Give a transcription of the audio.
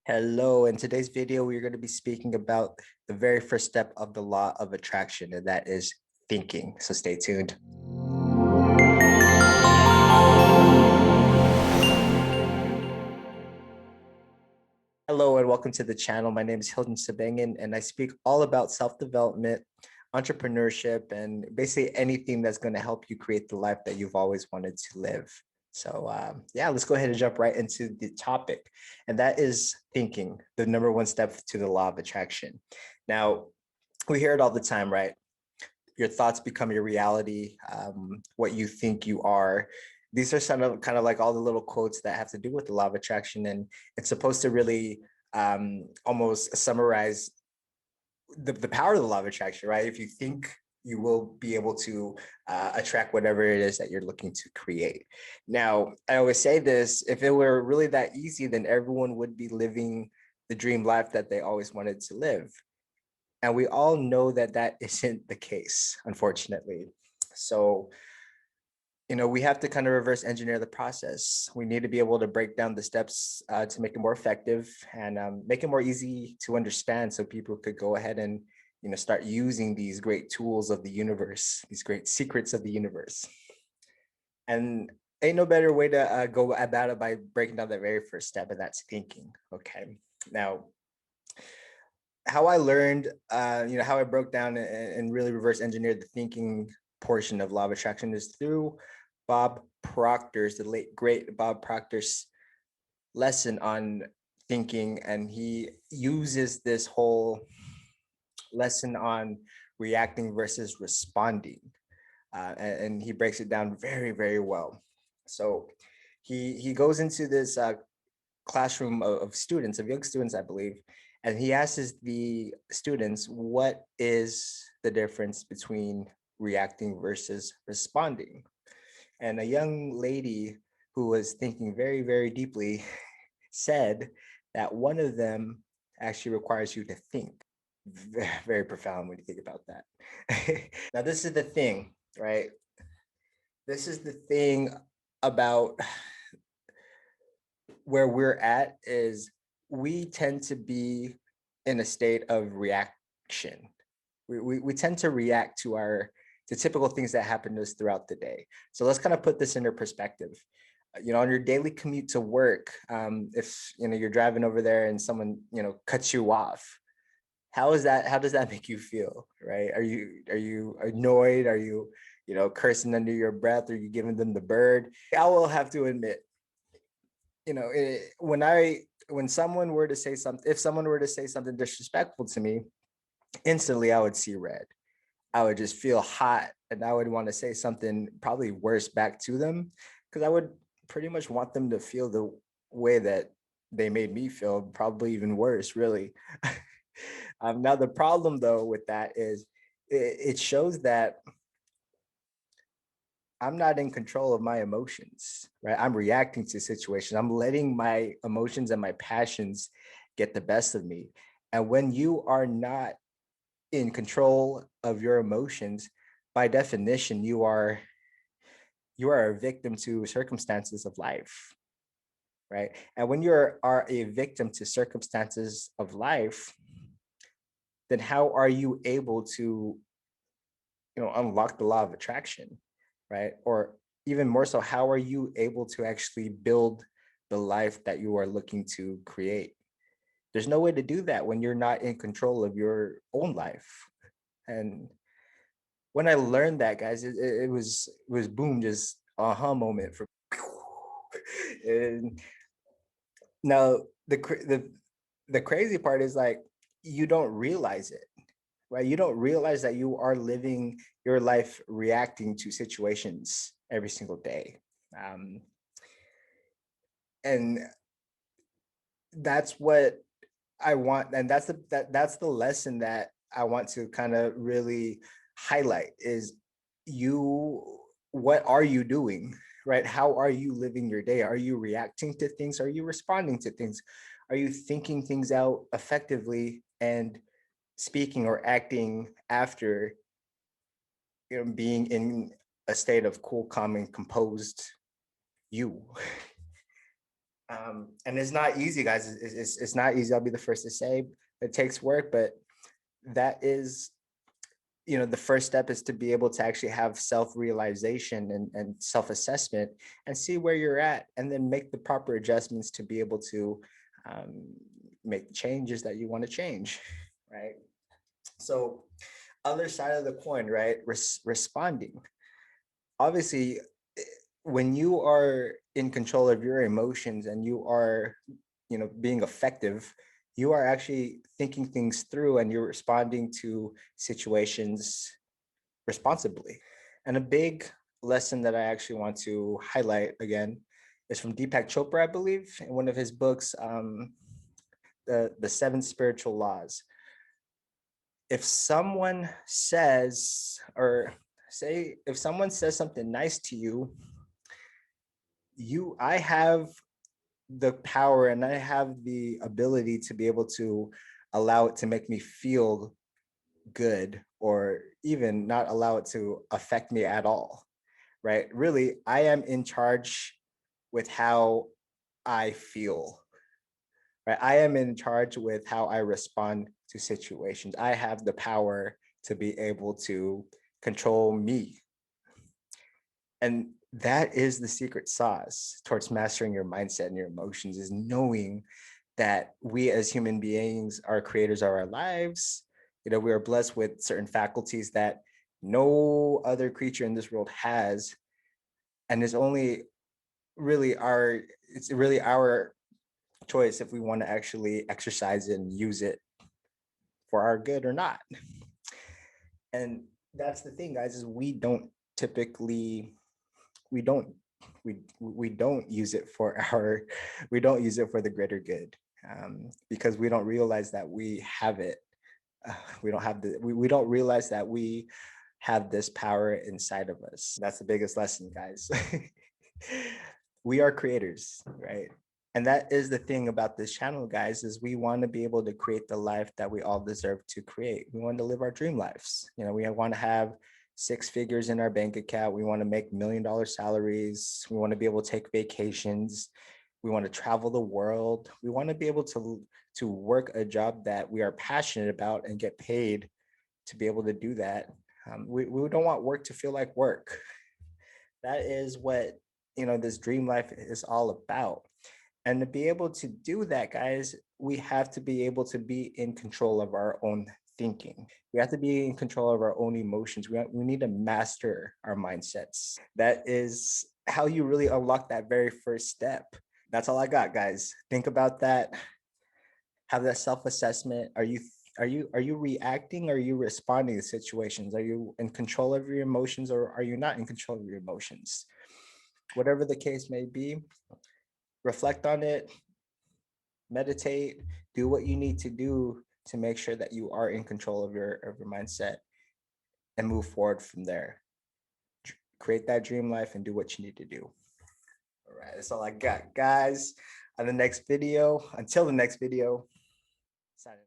Hello, in today's video, we're going to be speaking about the very first step of the law of attraction, and that is thinking. So stay tuned. Hello, and welcome to the channel. My name is Hiljin Sabangan, and I speak all about self-development, entrepreneurship, and basically anything that's going to help you create the life that you've always wanted to live. So yeah, let's go ahead and jump right into the topic. And that is thinking, the number one step to the law of attraction. Now, we hear it all the time, right? Your thoughts become your reality, what you think you are. These are some of kind of like all the little quotes that have to do with the law of attraction. And it's supposed to really almost summarize the power of the law of attraction, right? If you think, you will be able to attract whatever it is that you're looking to create. Now, I always say this, if it were really that easy, then everyone would be living the dream life that they always wanted to live. And we all know that that isn't the case, unfortunately. So, we have to kind of reverse engineer the process. We need to be able to break down the steps to make it more effective and make it more easy to understand so people could go ahead and, start using these great tools of the universe, these great secrets of the universe. And ain't no better way to go about it by breaking down the very first step, and that's thinking. Okay. Now, how I learned, how I broke down and really reverse engineered the thinking portion of law of attraction is through Bob Proctor's, the late great Bob Proctor's lesson on thinking. And he uses this whole lesson on reacting versus responding. And he breaks it down very, very well. So he goes into this classroom of students, of young students, I believe, and he asks the students, what is the difference between reacting versus responding? And a young lady who was thinking very, very deeply said that one of them actually requires you to think. Very, very profound when you think about that. Now, this is the thing, right? This is the thing about where we're at is we tend to be in a state of reaction. We tend to react to the typical things that happen to us throughout the day. So let's kind of put this into perspective. On your daily commute to work, if you're driving over there and someone cuts you off, how does that make you feel, right? Are you annoyed? Are you cursing under your breath? Are you giving them the bird? I will have to admit, when someone were to say something, if someone were to say something disrespectful to me, instantly I would see red. I would just feel hot, and I would want to say something probably worse back to them, because I would pretty much want them to feel the way that they made me feel, probably even worse, really. Now the problem though with that is it shows that I'm not in control of my emotions, right? I'm reacting to situations. I'm letting my emotions and my passions get the best of me. And when you are not in control of your emotions, by definition, you are a victim to circumstances of life, right? And when are a victim to circumstances of life, then how are you able to, unlock the law of attraction, right? Or even more so, how are you able to actually build the life that you are looking to create? There's no way to do that when you're not in control of your own life. And when I learned that, guys, it was boom, just aha moment for. And now the crazy part is, like, you don't realize it, right? You don't realize that you are living your life reacting to situations every single day. Um, and that's what I want. And that's the lesson that I want to kind of really highlight is what are you doing, right? How are you living your day? Are you reacting to things? Are you responding to things? Are you thinking things out effectively and speaking or acting after being in a state of cool, calm, and composed you? And it's not easy, guys. It's not easy. I'll be the first to say it takes work, but that is, the first step is to be able to actually have self-realization and self-assessment and see where you're at, and then make the proper adjustments to be able to um, make the changes that you want to change, right? So, other side of the coin, right? Responding. Obviously, when you are in control of your emotions and you are, being effective, you are actually thinking things through and you're responding to situations responsibly. And a big lesson that I actually want to highlight again is from Deepak Chopra, I believe, in one of his books, the Seven Spiritual Laws. If someone says, or say, if someone says something nice to you, I have the power and I have the ability to be able to allow it to make me feel good, or even not allow it to affect me at all, right? Really, I am in charge with how I feel, right? I am in charge with how I respond to situations. I have the power to be able to control me. And that is the secret sauce towards mastering your mindset and your emotions, is knowing that we as human beings are creators of our lives. We are blessed with certain faculties that no other creature in this world has. And it's really our choice if we want to actually exercise it and use it for our good or not. And that's the thing, guys, is typically we don't we don't use it for we don't use it for the greater good, because we don't realize that we have it. We don't have we don't realize that we have this power inside of us. That's the biggest lesson, guys. We are creators, right? And that is the thing about this channel, guys, is we want to be able to create the life that we all deserve to create. We want to live our dream lives. We want to have six figures in our bank account. We want to make $1 million salaries. We want to be able to take vacations. We want to travel the world. We want to be able to work a job that we are passionate about and get paid to be able to do that. We don't want work to feel like work. That is what this dream life is all about. And to be able to do that, guys, we have to be able to be in control of our own thinking. We have to be in control of our own emotions. We need to master our mindsets. That is how you really unlock that very first step. That's all I got, guys. Think about that. Have that self-assessment. Are you reacting, or are you responding to situations? Are you in control of your emotions, or are you not in control of your emotions? Whatever the case may be, reflect on it, meditate, do what you need to do to make sure that you are in control of your mindset, and move forward from there. Create that dream life and do what you need to do. All right, that's all I got, guys. On the next video, until the next video, signing